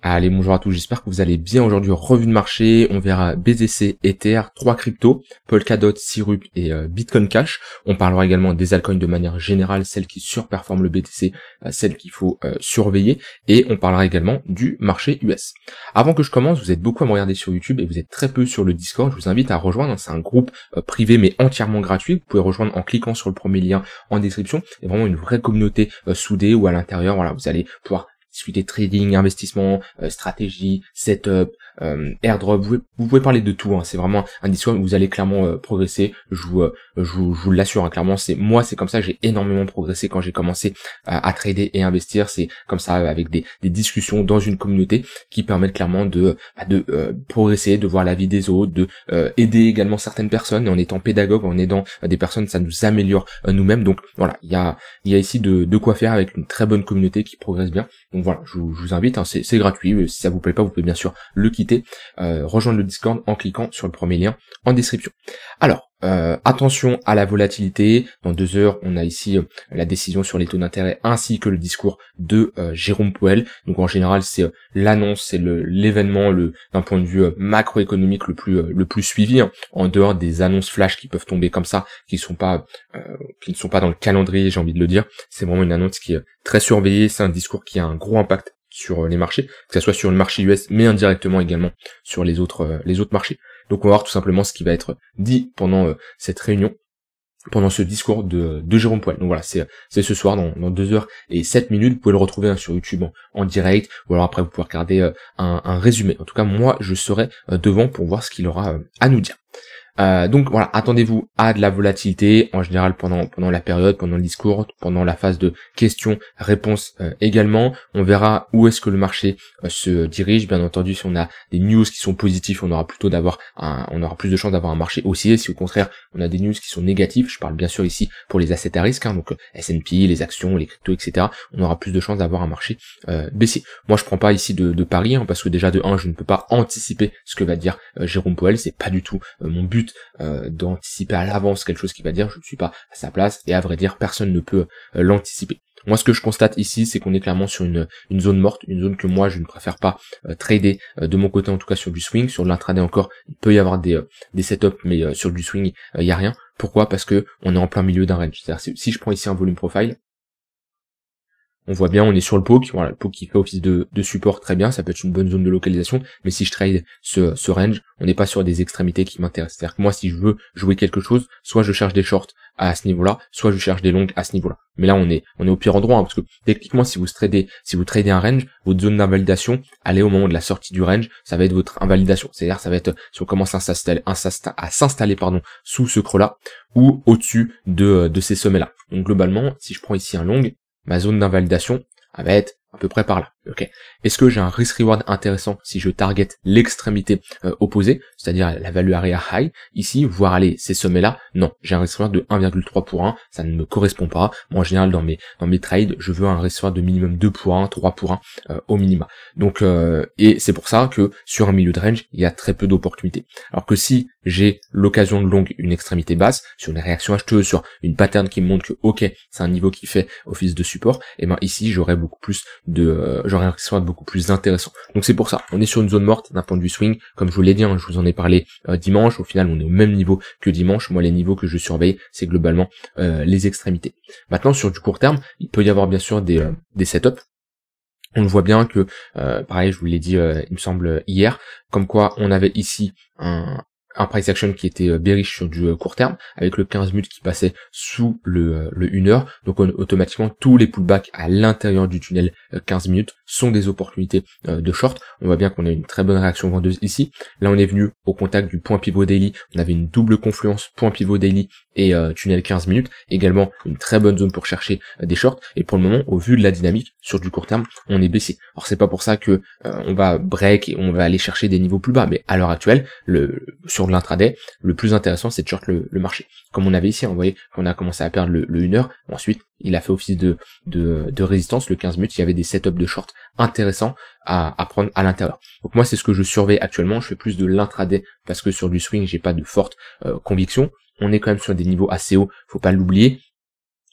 Allez, bonjour à tous, j'espère que vous allez bien. Aujourd'hui, revue de marché, on verra BTC, Ether, 3 cryptos, Polkadot, Syrup et Bitcoin Cash. On parlera également des altcoins de manière générale, celles qui surperforment le BTC, celles qu'il faut surveiller, et on parlera également du marché US. Avant que je commence, vous êtes beaucoup à me regarder sur YouTube et vous êtes très peu sur le Discord. Je vous invite à rejoindre, c'est un groupe privé mais entièrement gratuit. Vous pouvez rejoindre en cliquant sur le premier lien en description. C'est vraiment une vraie communauté soudée où à l'intérieur, voilà, vous allez pouvoir discuter trading, investissement, stratégie, setup, airdrop, vous pouvez parler de tout, hein. C'est vraiment un Discord où vous allez clairement progresser, je vous l'assure, hein. Clairement c'est comme ça, j'ai énormément progressé quand j'ai commencé à trader et investir, c'est comme ça avec des discussions dans une communauté qui permettent clairement de progresser, de voir la vie des autres, de aider également certaines personnes, et en étant pédagogue, en aidant des personnes, ça nous améliore nous-mêmes. Donc voilà, il y a ici de quoi faire avec une très bonne communauté qui progresse bien. Donc voilà, je vous invite, hein, c'est gratuit, si ça vous plaît pas, vous pouvez bien sûr le quitter, rejoindre le Discord en cliquant sur le premier lien en description. Alors, attention à la volatilité. Dans 2 heures, on a ici la décision sur les taux d'intérêt ainsi que le discours de Jérôme Powell. Donc en général, c'est l'annonce, c'est l'événement d'un point de vue macroéconomique le plus suivi, hein, en dehors des annonces flash qui peuvent tomber comme ça, qui ne sont pas dans le calendrier, j'ai envie de le dire. C'est vraiment une annonce qui est très surveillée. C'est un discours qui a un gros impact sur les marchés, que ce soit sur le marché US, mais indirectement également sur les autres marchés. Donc on va voir tout simplement ce qui va être dit pendant cette réunion, pendant ce discours de Jérôme Powell. Donc voilà, c'est ce soir dans 2 heures et 7 minutes. Vous pouvez le retrouver sur YouTube en direct, ou alors après vous pouvez regarder un résumé. En tout cas, moi je serai devant pour voir ce qu'il aura à nous dire. Donc voilà, attendez-vous à de la volatilité en général pendant la période, pendant le discours, pendant la phase de questions-réponses également. On verra où est-ce que le marché se dirige. Bien entendu, si on a des news qui sont positifs, on aura plus de chances d'avoir un marché haussier. Si au contraire on a des news qui sont négatives, je parle bien sûr ici pour les assets à risque, hein, donc S&P, les actions, les cryptos, etc. On aura plus de chances d'avoir un marché baissier. Moi je prends pas ici de pari, hein, parce que déjà de 1, je ne peux pas anticiper ce que va dire Jérôme Powell. C'est pas du tout mon but d'anticiper à l'avance quelque chose qu'il va dire. Je ne suis pas à sa place et à vrai dire personne ne peut l'anticiper. Moi ce que je constate ici, c'est qu'on est clairement sur une zone morte, une zone que moi je ne préfère pas trader de mon côté, en tout cas sur du swing. Sur l'intraday encore, il peut y avoir des setups, mais sur du swing il y a rien. Pourquoi? Parce que on est en plein milieu d'un range. C'est-à-dire si je prends ici un volume profile, on voit bien, on est sur le POC, voilà, le POC qui fait office de support, très bien, ça peut être une bonne zone de localisation, mais si je trade ce range, on n'est pas sur des extrémités qui m'intéressent. C'est-à-dire que moi, si je veux jouer quelque chose, soit je cherche des shorts à ce niveau-là, soit je cherche des longs à ce niveau-là. Mais là, on est au pire endroit, hein, parce que techniquement, si vous tradez un range, votre zone d'invalidation, allez au moment de la sortie du range, ça va être votre invalidation. C'est-à-dire, ça va être, si on commence à s'installer, sous ce creux-là, ou au-dessus de ces sommets-là. Donc globalement, si je prends ici un long, ma zone d'invalidation va être à peu près par là. Ok. Est-ce que j'ai un risk reward intéressant si je target l'extrémité opposée, c'est-à-dire la value area high ici, voire aller ces sommets là? Non, j'ai un risk reward de 1,3 pour 1, ça ne me correspond pas. Moi en général dans mes trades, je veux un risk reward de minimum 2 pour 1, 3 pour 1 au minima. Donc et c'est pour ça que sur un milieu de range, il y a très peu d'opportunités. Alors que si j'ai l'occasion de long une extrémité basse, sur une réaction acheteuse, sur une pattern qui me montre que ok, c'est un niveau qui fait office de support, et ben ici j'aurais beaucoup plus j'aurais un risque beaucoup plus intéressant. Donc c'est pour ça, on est sur une zone morte d'un point de vue swing, comme je vous l'ai dit, hein, je vous en ai parlé dimanche. Au final on est au même niveau que dimanche. Moi les niveaux que je surveille, c'est globalement les extrémités. Maintenant sur du court terme, il peut y avoir bien sûr des setups. On voit bien que, pareil, je vous l'ai dit, il me semble hier, comme quoi on avait ici un price action qui était bearish sur du court terme, avec le 15 minutes qui passait sous le 1 heure. Donc automatiquement tous les pullbacks à l'intérieur du tunnel 15 minutes sont des opportunités de short. On voit bien qu'on a une très bonne réaction vendeuse ici. Là on est venu au contact du point pivot daily, on avait une double confluence point pivot daily et tunnel 15 minutes, également une très bonne zone pour chercher des shorts, et pour le moment au vu de la dynamique sur du court terme on est baissé. Alors c'est pas pour ça que on va break et on va aller chercher des niveaux plus bas, mais à l'heure actuelle sur l'intraday, le plus intéressant c'est de short le marché. Comme on avait ici, vous voyez, on a commencé à perdre le 1 heure, ensuite il a fait office de résistance, le 15 minutes, il y avait des setups de short intéressants à prendre à l'intérieur. Donc moi c'est ce que je surveille actuellement, je fais plus de l'intraday parce que sur du swing j'ai pas de forte conviction. On est quand même sur des niveaux assez hauts, faut pas l'oublier.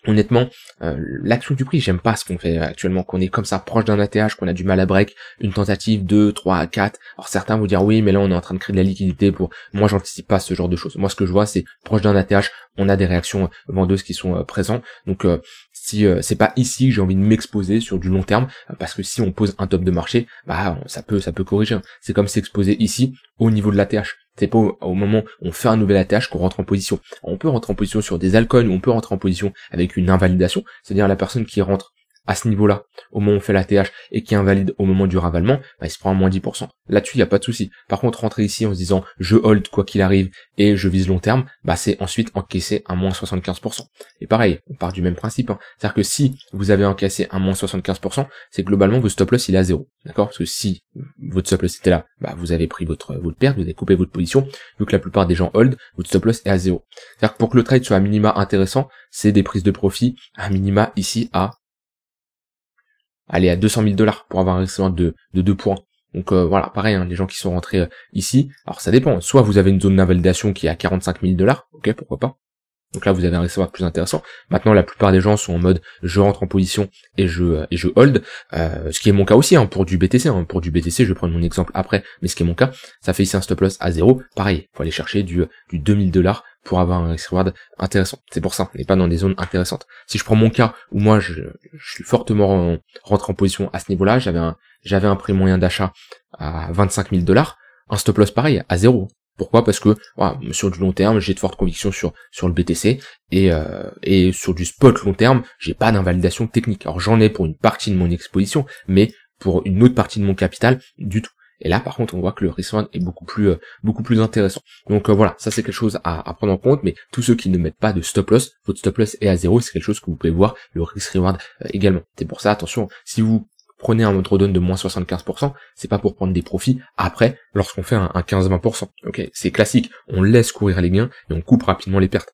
Honnêtement, l'action du prix, j'aime pas ce qu'on fait actuellement, qu'on est comme ça proche d'un ATH, qu'on a du mal à break, une tentative 2, 3, 4. Alors certains vont dire oui, mais là on est en train de créer de la liquidité pour... Moi j'anticipe pas ce genre de choses. Moi ce que je vois c'est proche d'un ATH, on a des réactions vendeuses qui sont présentes. Donc si c'est pas ici que j'ai envie de m'exposer sur du long terme, parce que si on pose un top de marché, bah ça peut corriger. C'est comme s'exposer ici au niveau de l'ATH. C'est pas au moment où on fait un nouvel ATH qu'on rentre en position. On peut rentrer en position sur des altcoins, ou on peut rentrer en position avec une invalidation, c'est-à-dire la personne qui rentre à ce niveau-là, au moment où on fait l'ATH, et qui invalide au moment du ravalement, bah, il se prend un moins 10%. Là-dessus, il n'y a pas de souci. Par contre, rentrer ici en se disant, je hold quoi qu'il arrive, et je vise long terme, bah, c'est ensuite encaisser un moins 75%. Et pareil, on part du même principe, hein. C'est-à-dire que si vous avez encaissé un moins 75%, c'est que globalement, votre stop loss, il est à 0. D'accord? Parce que si votre stop loss était là, bah, vous avez pris votre perte, vous avez coupé votre position, vu que la plupart des gens hold, votre stop loss est à 0. C'est-à-dire que pour que le trade soit à minima intéressant, c'est des prises de profit à minima ici à 200 000 $ pour avoir un risque de 2 points. Donc voilà, pareil, hein, les gens qui sont rentrés ici, alors ça dépend, soit vous avez une zone d'invalidation qui est à 45 000 $, ok, pourquoi pas. Donc là, vous avez un risque plus intéressant. Maintenant, la plupart des gens sont en mode je rentre en position et je hold, ce qui est mon cas aussi, hein, pour du BTC. Hein. Pour du BTC, je vais prendre mon exemple après, mais ce qui est mon cas, ça fait ici un stop loss à 0. Pareil, faut aller chercher du 2000 $ pour avoir un risk reward intéressant. C'est pour ça, on n'est pas dans des zones intéressantes. Si je prends mon cas où moi je suis fortement rentré en position à ce niveau-là, j'avais un prix moyen d'achat à 25 000 $, un stop loss pareil à 0. Pourquoi? Parce que voilà, sur du long terme, j'ai de fortes convictions sur le BTC et sur du spot long terme, j'ai pas d'invalidation technique. Alors j'en ai pour une partie de mon exposition, mais pour une autre partie de mon capital du tout. Et là, par contre, on voit que le risk reward est beaucoup plus intéressant. Donc voilà, ça c'est quelque chose à prendre en compte. Mais tous ceux qui ne mettent pas de stop loss, votre stop loss est à 0, c'est quelque chose que vous pouvez voir le risk reward également. C'est pour ça, attention, si vous prenez un drawdown de moins 75%, c'est pas pour prendre des profits après, lorsqu'on fait un 15-20%. Ok, c'est classique, on laisse courir les gains et on coupe rapidement les pertes.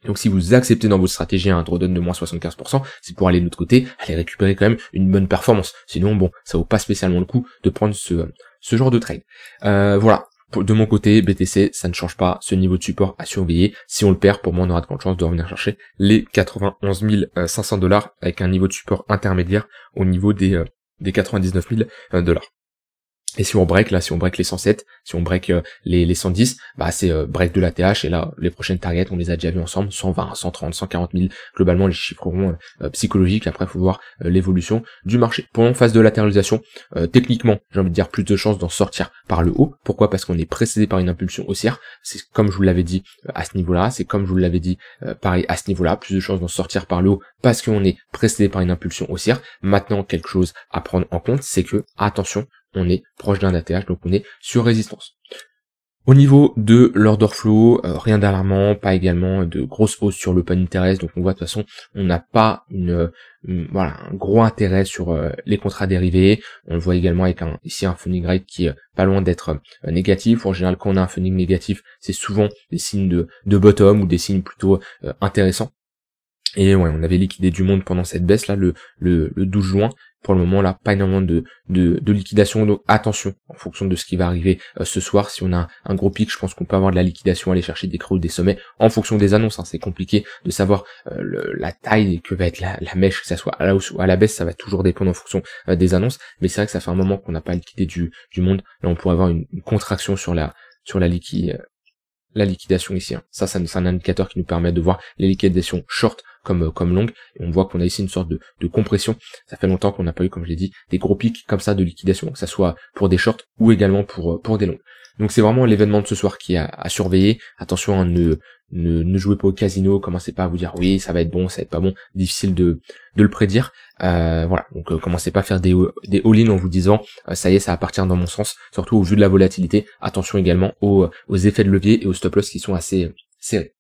Donc si vous acceptez dans votre stratégie un drawdown de moins 75%, c'est pour aller de l'autre côté, aller récupérer quand même une bonne performance. Sinon, bon, ça vaut pas spécialement le coup de prendre ce genre de trade. Voilà. De mon côté, BTC, ça ne change pas, ce niveau de support à surveiller. Si on le perd, pour moi, on aura de grandes chances de revenir chercher les 91 500 $ avec un niveau de support intermédiaire au niveau des 99 000 $. Et si on break les 107, si on break les 110, bah c'est break de l'ATH, et là les prochaines targets on les a déjà vus ensemble, 120, 130, 140 000, globalement les chiffres seront psychologiques. Après il faut voir l'évolution du marché. Pour phase de latéralisation, techniquement j'ai envie de dire plus de chances d'en sortir par le haut. Pourquoi? Parce qu'on est précédé par une impulsion haussière, c'est comme je vous l'avais dit à ce niveau-là, c'est comme je vous l'avais dit pareil à ce niveau-là, plus de chances d'en sortir par le haut parce qu'on est précédé par une impulsion haussière. Maintenant quelque chose à prendre en compte, c'est que attention, on est proche d'un ATH, donc on est sur résistance. Au niveau de l'order flow, rien d'alarmant, pas également de grosse hausse sur l'open interest, donc on voit de toute façon, on n'a pas un gros intérêt sur les contrats dérivés. On le voit également avec ici un funding rate qui est pas loin d'être négatif. En général, quand on a un funding négatif, c'est souvent des signes de bottom ou des signes plutôt intéressants. Et ouais, on avait liquidé du monde pendant cette baisse là, le 12 juin. Pour le moment là, pas énormément de liquidation, donc attention en fonction de ce qui va arriver ce soir. Si on a un gros pic, je pense qu'on peut avoir de la liquidation, aller chercher des creux ou des sommets en fonction des annonces. Hein. C'est compliqué de savoir la taille que va être la mèche, que ça soit à la hausse ou à la baisse, ça va toujours dépendre en fonction des annonces. Mais c'est vrai que ça fait un moment qu'on n'a pas liquidé du monde. Là, on pourrait avoir une contraction sur la liquidation ici. Hein. Ça c'est un indicateur qui nous permet de voir les liquidations short comme longue, et on voit qu'on a ici une sorte de compression. Ça fait longtemps qu'on n'a pas eu, comme je l'ai dit, des gros pics comme ça de liquidation, que ça soit pour des shorts ou également pour des longues. Donc c'est vraiment l'événement de ce soir qui est à surveiller. Attention, hein, ne jouez pas au casino, commencez pas à vous dire oui ça va être bon, ça va être pas bon, difficile de le prédire. Voilà, donc commencez pas à faire des all-in en vous disant ça y est, ça va partir dans mon sens, surtout au vu de la volatilité. Attention également aux effets de levier et aux stop loss qui sont assez serrés.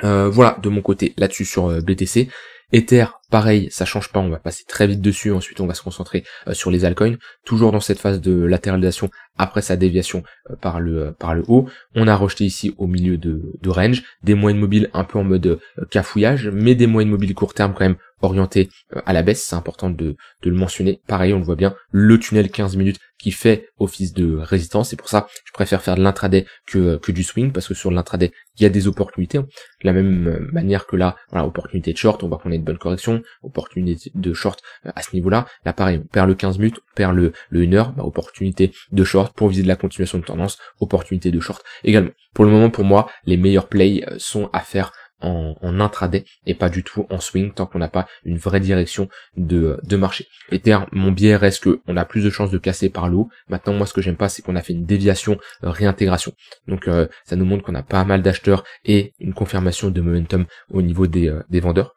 Voilà de mon côté là-dessus sur BTC. Ether, pareil, ça change pas, on va passer très vite dessus, ensuite on va se concentrer sur les altcoins, toujours dans cette phase de latéralisation après sa déviation par le haut. On a rejeté ici au milieu de range, des moyennes mobiles un peu en mode cafouillage, mais des moyennes mobiles court terme quand même orientées à la baisse, c'est important de le mentionner. Pareil, on le voit bien, le tunnel 15 minutes qui fait office de résistance. C'est pour ça je préfère faire de l'intraday que du swing, parce que sur l'intraday il y a des opportunités, de la même manière que là, voilà, opportunité de short, on voit qu'on a une bonne correction, opportunité de short à ce niveau-là. Là pareil, on perd le 15 minutes, on perd le 1 heure, opportunité de short pour viser de la continuation de tendance, opportunité de short également. Pour le moment, pour moi, les meilleurs plays sont à faire en intraday et pas du tout en swing tant qu'on n'a pas une vraie direction de marché. Ether, mon biais reste que on a plus de chances de casser par le haut. Maintenant, moi, ce que j'aime pas, c'est qu'on a fait une déviation réintégration. Donc, ça nous montre qu'on a pas mal d'acheteurs et une confirmation de momentum au niveau des vendeurs,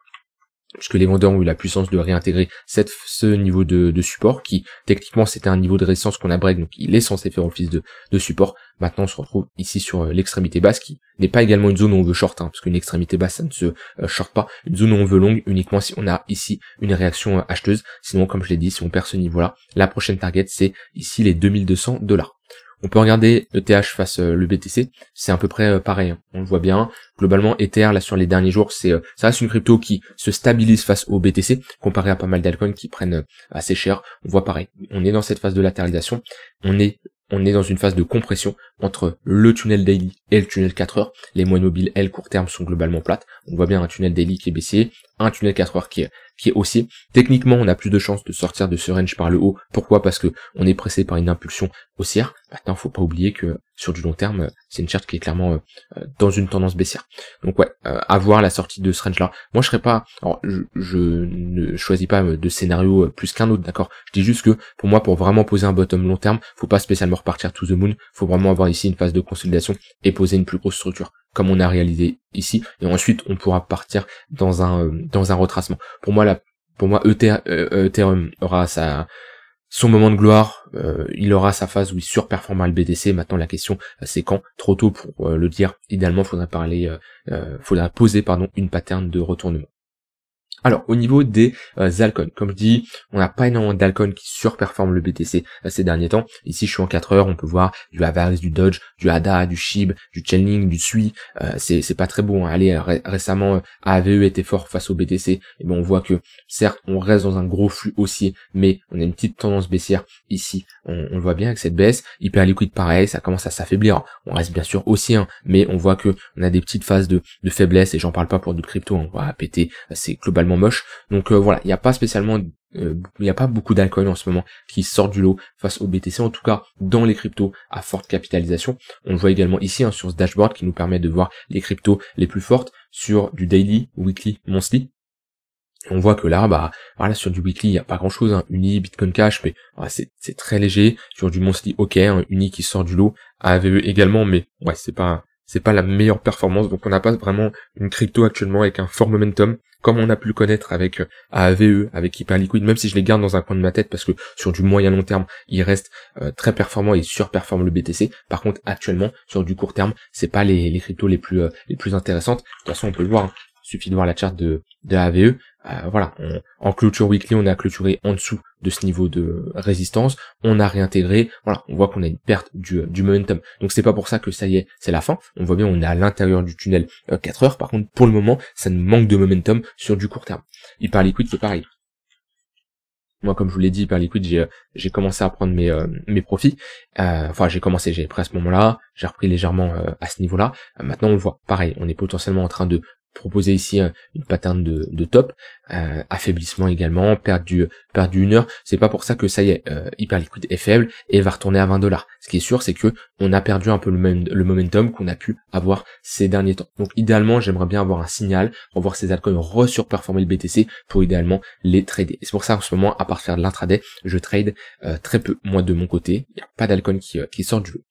puisque les vendeurs ont eu la puissance de réintégrer ce niveau de support qui techniquement c'était un niveau de résistance qu'on a break, donc il est censé faire office de support. Maintenant on se retrouve ici sur l'extrémité basse qui n'est pas également une zone où on veut short, parce qu'une extrémité basse ça ne se short pas, une zone où on veut long uniquement si on a ici une réaction acheteuse. Sinon, comme je l'ai dit, si on perd ce niveau là, la prochaine target c'est ici les $2200. On peut regarder ETH face le BTC, c'est à peu près pareil, on le voit bien. Globalement, Ether, là sur les derniers jours, ça reste une crypto qui se stabilise face au BTC, comparé à pas mal d'altcoins qui prennent assez cher. On voit pareil, on est dans cette phase de latéralisation, on est dans une phase de compression entre le tunnel daily et le tunnel 4 heures. Les moyennes mobiles, elles, court terme, sont globalement plates. On voit bien un tunnel daily qui est baissier, un tunnel 4 heures qui est haussier. Techniquement, on a plus de chances de sortir de ce range par le haut. Pourquoi? Parce que on est pressé par une impulsion haussière. Maintenant, faut pas oublier que sur du long terme, c'est une charte qui est clairement dans une tendance baissière. Donc ouais, à voir la sortie de ce range-là. Moi, je serais pas, alors, je ne choisis pas de scénario plus qu'un autre, d'accord. Je dis juste que pour moi, pour vraiment poser un bottom long terme, faut pas spécialement repartir to the moon. Faut vraiment avoir ici une phase de consolidation et poser une plus grosse structure, comme on a réalisé ici. Et ensuite, on pourra partir dans un retracement. Pour moi, Ethereum aura son moment de gloire, il aura sa phase où il surperformera le BTC. Maintenant la question c'est quand. Trop tôt pour le dire. Idéalement faudrait poser une pattern de retournement. Alors, au niveau des altcoins, comme je dis, on n'a pas énormément d'altcoins qui surperforment le BTC ces derniers temps. Ici, je suis en 4 heures, on peut voir du Avax, du Dodge, du ADA, du SHIB, du Chainlink, du SUI. C'est pas très beau. Allez, récemment, AVE était fort face au BTC. Et ben, on voit que, certes, on reste dans un gros flux haussier, mais on a une petite tendance baissière ici. On le voit bien avec cette baisse. Hyperliquide, pareil, ça commence à s'affaiblir. On reste bien sûr haussier, mais on voit que on a des petites phases de faiblesse, et j'en parle pas pour d'autres cryptos. On va péter, c'est globalement moche. Donc voilà, il n'y a pas spécialement, il n'y a pas beaucoup d'altcoins en ce moment qui sortent du lot face au BTC, en tout cas dans les cryptos à forte capitalisation. On le voit également ici sur ce dashboard qui nous permet de voir les cryptos les plus fortes sur du daily, weekly, monthly. On voit que là, voilà, sur du weekly, il n'y a pas grand chose, Uni, Bitcoin Cash, mais voilà, c'est très léger. Sur du monthly, ok, Uni qui sort du lot, AVE également, mais ouais, c'est pas la meilleure performance. Donc on n'a pas vraiment une crypto actuellement avec un fort momentum, comme on a pu le connaître avec AVE, avec Hyperliquid, même si je les garde dans un coin de ma tête, parce que sur du moyen long terme, ils restent très performants et surperforment le BTC. Par contre, actuellement, sur du court terme, c'est pas les cryptos les plus intéressantes. De toute façon, on peut le voir, il suffit de voir la charte de AVE. Voilà, en clôture weekly, on a clôturé en dessous de ce niveau de résistance, on a réintégré, voilà, on voit qu'on a une perte du momentum. Donc c'est pas pour ça que ça y est, c'est la fin. On voit bien, on est à l'intérieur du tunnel 4 heures. Par contre, pour le moment, ça nous manque de momentum sur du court terme. Hyperliquid, c'est pareil. Moi, comme je vous l'ai dit, Hyperliquid, j'ai commencé à prendre mes profits. J'ai pris à ce moment-là, j'ai repris légèrement à ce niveau-là. Maintenant, on le voit, pareil, on est potentiellement en train de proposer ici une pattern de top, affaiblissement également, perte du 1 heure. C'est pas pour ça que ça y est, Hyperliquid est faible et va retourner à $20. Ce qui est sûr, c'est que on a perdu un peu le momentum qu'on a pu avoir ces derniers temps. Donc idéalement, j'aimerais bien avoir un signal pour voir ces altcoins resurperformer le BTC pour idéalement les trader. Et c'est pour ça en ce moment, à part faire de l'intraday, je trade très peu. Moi de mon côté, il n'y a pas d'altcoin qui sort du lot.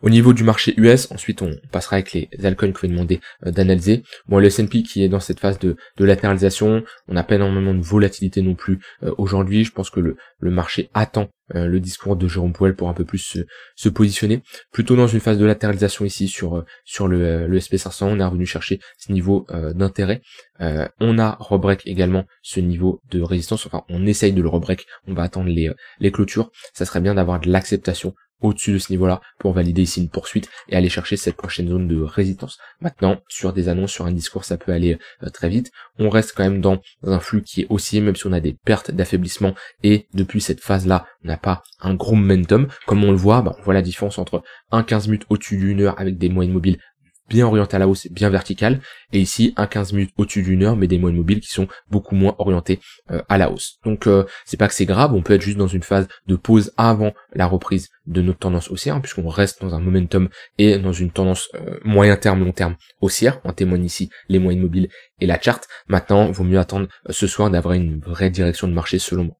Au niveau du marché US, ensuite on passera avec les altcoins que vous demandez d'analyser. Bon, le S&P qui est dans cette phase de latéralisation, on n'a pas énormément de volatilité non plus aujourd'hui. Je pense que le marché attend le discours de Jérôme Powell pour un peu plus se positionner. Plutôt dans une phase de latéralisation ici sur le SP500, on est revenu chercher ce niveau d'intérêt. On a rebreak également ce niveau de résistance, enfin on essaye de le rebreak, on va attendre les clôtures. Ça serait bien d'avoir de l'acceptation au-dessus de ce niveau-là pour valider ici une poursuite et aller chercher cette prochaine zone de résistance. Maintenant, sur des annonces, sur un discours, ça peut aller très vite. On reste quand même dans un flux qui est haussier, même si on a des pertes d'affaiblissement, et depuis cette phase-là, on n'a pas un gros momentum. Comme on le voit, on voit la différence entre un 15 minutes au-dessus d'une heure avec des moyennes mobiles bien orienté à la hausse, bien vertical, et ici un 15 minutes au-dessus d'une heure, mais des moyennes mobiles qui sont beaucoup moins orientés à la hausse. Donc c'est pas que c'est grave, on peut être juste dans une phase de pause avant la reprise de notre tendance haussière, hein, puisqu'on reste dans un momentum et dans une tendance moyen terme, long terme haussière, en témoignent ici les moyennes mobiles et la charte. Maintenant, vaut mieux attendre ce soir d'avoir une vraie direction de marché selon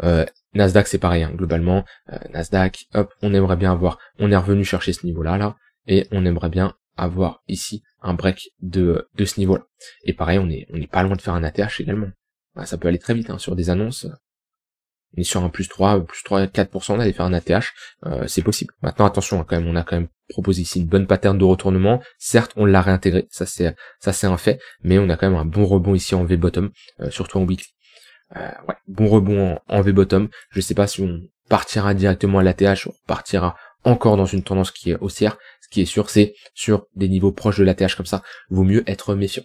moi. Nasdaq c'est pareil, hein, globalement, Nasdaq, hop, on aimerait bien avoir, on est revenu chercher ce niveau-là, là, et on aimerait bien avoir ici un break de ce niveau-là. Et pareil, on est pas loin de faire un ATH également. Ça peut aller très vite, hein, sur des annonces. On est sur un plus 3, 4% d'aller faire un ATH, c'est possible. Maintenant, attention, hein, quand même, on a quand même proposé ici une bonne pattern de retournement. Certes, on l'a réintégré, ça c'est un fait, mais on a quand même un bon rebond ici en V-bottom, surtout en weekly. Bon rebond en V-bottom. Je sais pas si on partira directement à l'ATH, on partira encore dans une tendance qui est haussière. Ce qui est sûr, c'est sur des niveaux proches de l'ATH comme ça, vaut mieux être méfiant.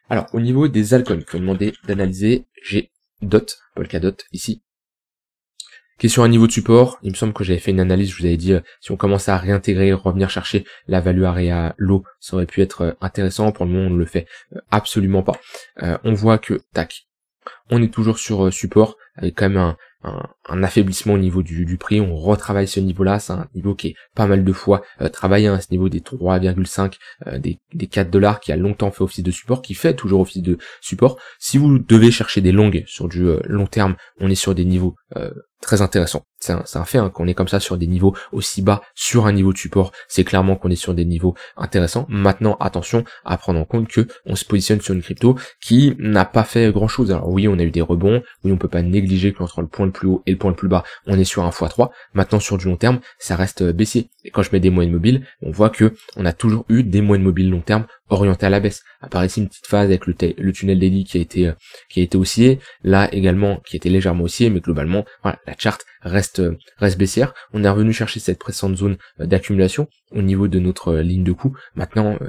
Alors, au niveau des altcoins, il faut demander d'analyser, j'ai DOT, Polkadot ici, qui est sur un niveau de support. Il me semble que j'avais fait une analyse, je vous avais dit, si on commence à réintégrer, revenir chercher la value area low, ça aurait pu être intéressant. Pour le moment, on ne le fait absolument pas. On voit que, tac, on est toujours sur support, avec quand même un affaiblissement au niveau du prix. On retravaille ce niveau-là, c'est un niveau qui est pas mal de fois travaillé, à ce niveau des 3,5, des 4 dollars, qui a longtemps fait office de support, qui fait toujours office de support. Si vous devez chercher des longues sur du long terme, on est sur des niveaux très intéressants. C'est un fait, hein, qu'on est comme ça sur des niveaux aussi bas, sur un niveau de support, c'est clairement qu'on est sur des niveaux intéressants. Maintenant, attention à prendre en compte que on se positionne sur une crypto qui n'a pas fait grand chose. Alors oui, on a eu des rebonds, oui, on peut pas négliger qu'entre le point le plus haut et le point le plus bas, on est sur un x3. Maintenant, sur du long terme, ça reste baissier. Et quand je mets des moyennes mobiles, on voit que on a toujours eu des moyennes mobiles long terme orientées à la baisse. Apparaît ici une petite phase avec le tunnel daily qui a été haussier, là également qui était légèrement haussier, mais globalement, voilà, la charte reste baissière. On est revenu chercher cette précédente zone d'accumulation au niveau de notre ligne de coup. Maintenant,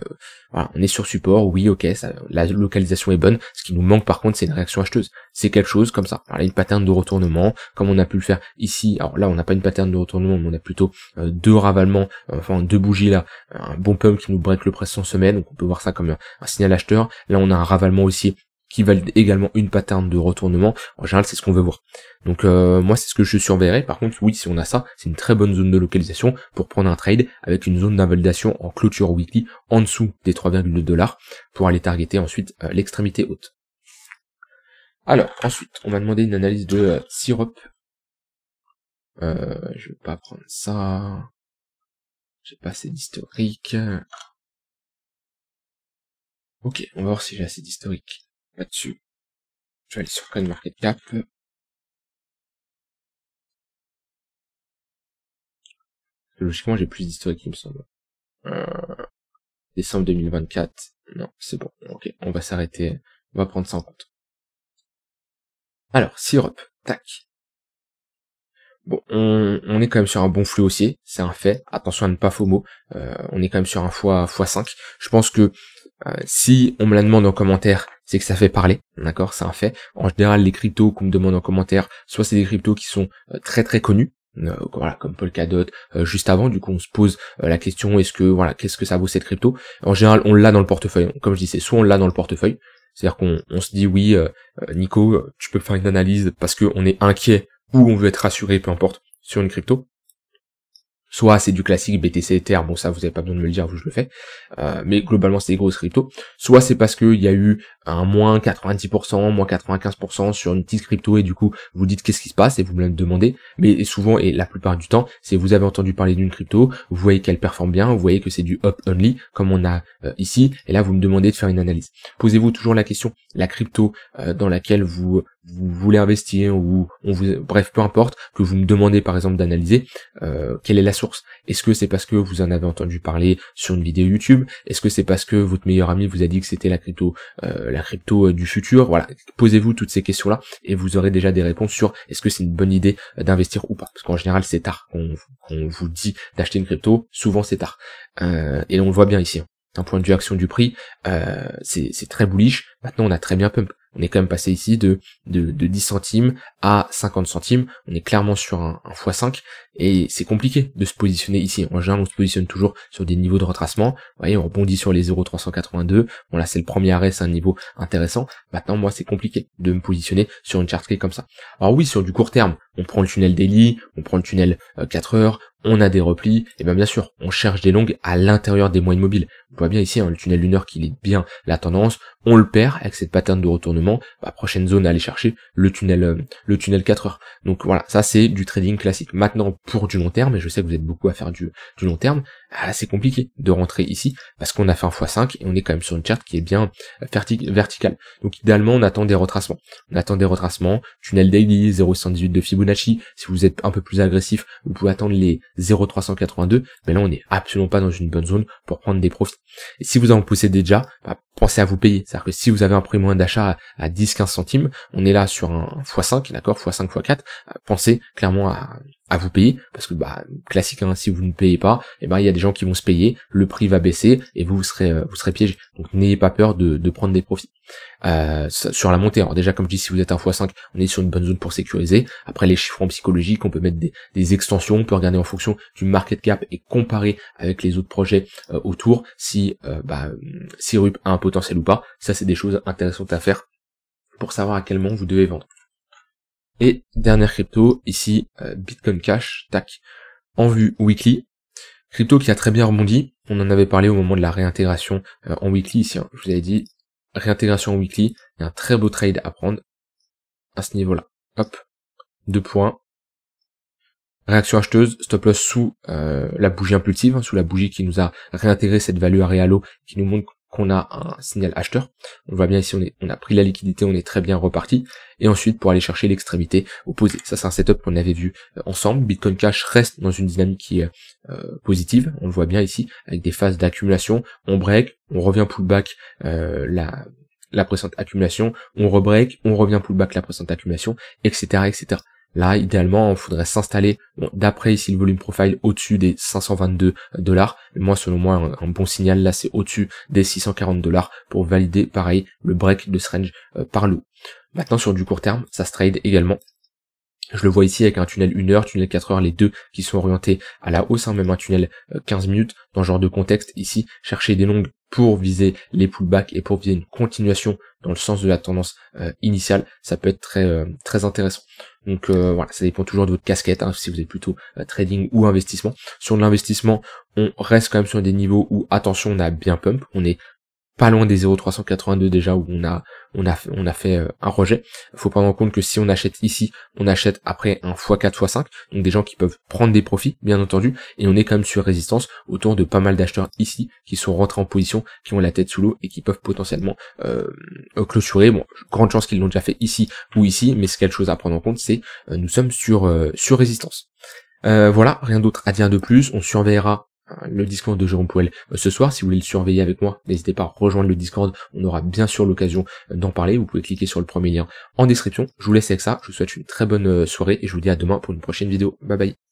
voilà, on est sur support, oui, ok, la localisation est bonne. Ce qui nous manque par contre, c'est une réaction acheteuse. C'est quelque chose comme ça. Voilà, une pattern de retournement, comme on a pu le faire ici. Alors là, on n'a pas une pattern de retournement, mais on a plutôt deux ravalements, enfin deux bougies là, un bon pump qui nous break le précédent semaine, donc on peut voir ça comme un signal acheteur. Là, on a un ravalement aussi qui valide également une pattern de retournement. En général, c'est ce qu'on veut voir. Donc moi, c'est ce que je surveillerai. Par contre, oui, si on a ça, c'est une très bonne zone de localisation pour prendre un trade avec une zone d'invalidation en clôture weekly en dessous des 3,2 dollars pour aller targeter ensuite l'extrémité haute. Alors, ensuite, on m'a demandé une analyse de Syrup. Je vais pas prendre ça. J'ai pas assez d'historique. Ok, on va voir si j'ai assez d'historique là-dessus. Je vais aller sur CoinMarketCap. Logiquement, j'ai plus d'historique, il me semble. Décembre 2024. Non, c'est bon. Ok, on va s'arrêter. On va prendre ça en compte. Alors, Syrup. Tac. Bon, on est quand même sur un bon flux haussier, c'est un fait. Attention à ne pas FOMO. On est quand même sur un x5. Je pense que si on me la demande en commentaire, c'est que ça fait parler, d'accord, c'est un fait. En général, les cryptos qu'on me demande en commentaire, soit c'est des cryptos qui sont très très connus, voilà, comme Polkadot, juste avant, du coup on se pose la question, qu'est-ce que ça vaut cette crypto? En général, on l'a dans le portefeuille. Comme je dis, c'est soit on l'a dans le portefeuille, c'est-à-dire qu'on se dit oui, Nico, tu peux faire une analyse parce qu'on est inquiet ou on veut être rassuré, peu importe, sur une crypto. Soit c'est du classique BTC Ether, bon ça vous avez pas besoin de me le dire, je le fais, mais globalement c'est des grosses cryptos. Soit c'est parce qu'il y a eu un moins 90%, moins 95% sur une petite crypto et du coup vous dites qu'est-ce qui se passe et vous me le demandez. Mais souvent et la plupart du temps, c'est vous avez entendu parler d'une crypto, vous voyez qu'elle performe bien, vous voyez que c'est du up only comme on a ici, et là vous me demandez de faire une analyse. Posez-vous toujours la question, la crypto dans laquelle vous voulez investir ou bref peu importe, que vous me demandez par exemple d'analyser, quelle est la source. Est-ce que c'est parce que vous en avez entendu parler sur une vidéo YouTube? Est-ce que c'est parce que votre meilleur ami vous a dit que c'était la crypto la crypto du futur. Voilà, posez-vous toutes ces questions-là et vous aurez déjà des réponses sur est-ce que c'est une bonne idée d'investir ou pas. Parce qu'en général, c'est tard qu'on vous dit d'acheter une crypto, souvent c'est tard. Et on le voit bien ici. D'un point de vue action du prix, c'est très bullish. Maintenant, on a très bien pump. On est quand même passé ici de 10 centimes à 50 centimes. On est clairement sur un x5 et c'est compliqué de se positionner ici. En général, on se positionne toujours sur des niveaux de retracement. Vous voyez, on rebondit sur les 0,382. Bon là, c'est le premier arrêt, c'est un niveau intéressant. Maintenant, moi, c'est compliqué de me positionner sur une chart comme ça. Alors oui, sur du court terme, on prend le tunnel daily, on prend le tunnel 4 heures, on a des replis, et bien sûr, on cherche des longues à l'intérieur des moyennes mobiles. On voit bien ici, le tunnel 1 heure qui lit bien la tendance, on le perd avec cette pattern de retournement, prochaine zone à aller chercher, le tunnel 4 heures. Donc voilà, ça c'est du trading classique. Maintenant, pour du long terme, et je sais que vous êtes beaucoup à faire du long terme, c'est compliqué de rentrer ici, parce qu'on a fait un x5, et on est quand même sur une charte qui est bien verticale. Donc idéalement, on attend des retracements. Tunnel daily, 0,118 de Fibonacci, si vous êtes un peu plus agressif, vous pouvez attendre les 0,382, mais là on n'est absolument pas dans une bonne zone pour prendre des profits. Et si vous en possédez déjà, pensez à vous payer. C'est-à-dire que si vous avez un prix moyen d'achat à 10-15 centimes, on est là sur un x5, d'accord, x5, x4, pensez clairement à vous payer, parce que classique, si vous ne payez pas, il y a des gens qui vont se payer, le prix va baisser, et vous serez piégé. Donc n'ayez pas peur de prendre des profits. Sur la montée, alors déjà comme je dis, si vous êtes un x5, on est sur une bonne zone pour sécuriser. Après les chiffres en psychologique, on peut mettre des extensions, on peut regarder en fonction du market cap et comparer avec les autres projets autour, si Sirup a un potentiel ou pas. Ça c'est des choses intéressantes à faire pour savoir à quel moment vous devez vendre. Et dernière crypto, ici, Bitcoin Cash, tac, en vue weekly, crypto qui a très bien rebondi, on en avait parlé au moment de la réintégration en weekly ici, je vous avais dit, réintégration en weekly, il y a un très beau trade à prendre à ce niveau-là, hop, 2 points, réaction acheteuse, stop loss sous la bougie impulsive, sous la bougie qui nous a réintégré cette value à réalo, qui nous montre qu'on a un signal acheteur. On voit bien ici, on a pris la liquidité, on est très bien reparti. Et ensuite, pour aller chercher l'extrémité opposée. Ça, c'est un setup qu'on avait vu ensemble. Bitcoin Cash reste dans une dynamique qui est positive. On le voit bien ici, avec des phases d'accumulation. On break, on revient pullback la précédente accumulation. On rebreak, on revient pullback la précédente accumulation, etc., etc. Là, idéalement, il faudrait s'installer, d'après ici le volume profile, au-dessus des 522 $. Moi, selon moi, un bon signal, là, c'est au-dessus des 640 $ pour valider, pareil, le break de ce range par le haut. Maintenant, sur du court terme, ça se trade également. Je le vois ici avec un tunnel 1 heure, tunnel 4 heures, les deux qui sont orientés à la hausse, même un tunnel 15 minutes, dans ce genre de contexte, ici, chercher des longues pour viser les pullbacks et pour viser une continuation dans le sens de la tendance initiale, ça peut être très intéressant. Donc voilà, ça dépend toujours de votre casquette, si vous êtes plutôt trading ou investissement. Sur l'investissement, on reste quand même sur des niveaux où, attention, on a bien pump, on est pas loin des 0,382 déjà où on a fait un rejet. Faut prendre en compte que si on achète ici, on achète après un x4, x5, donc des gens qui peuvent prendre des profits, bien entendu, et on est quand même sur résistance autour de pas mal d'acheteurs ici qui sont rentrés en position, qui ont la tête sous l'eau et qui peuvent potentiellement clôturer. Bon, grande chance qu'ils l'ont déjà fait ici ou ici, mais c'est quelque chose à prendre en compte, c'est nous sommes sur résistance. Voilà, rien d'autre à dire de plus. On surveillera le Discord de Jérôme Poel ce soir. Si vous voulez le surveiller avec moi, n'hésitez pas à rejoindre le Discord, on aura bien sûr l'occasion d'en parler. Vous pouvez cliquer sur le premier lien en description. Je vous laisse avec ça, je vous souhaite une très bonne soirée et je vous dis à demain pour une prochaine vidéo. Bye bye.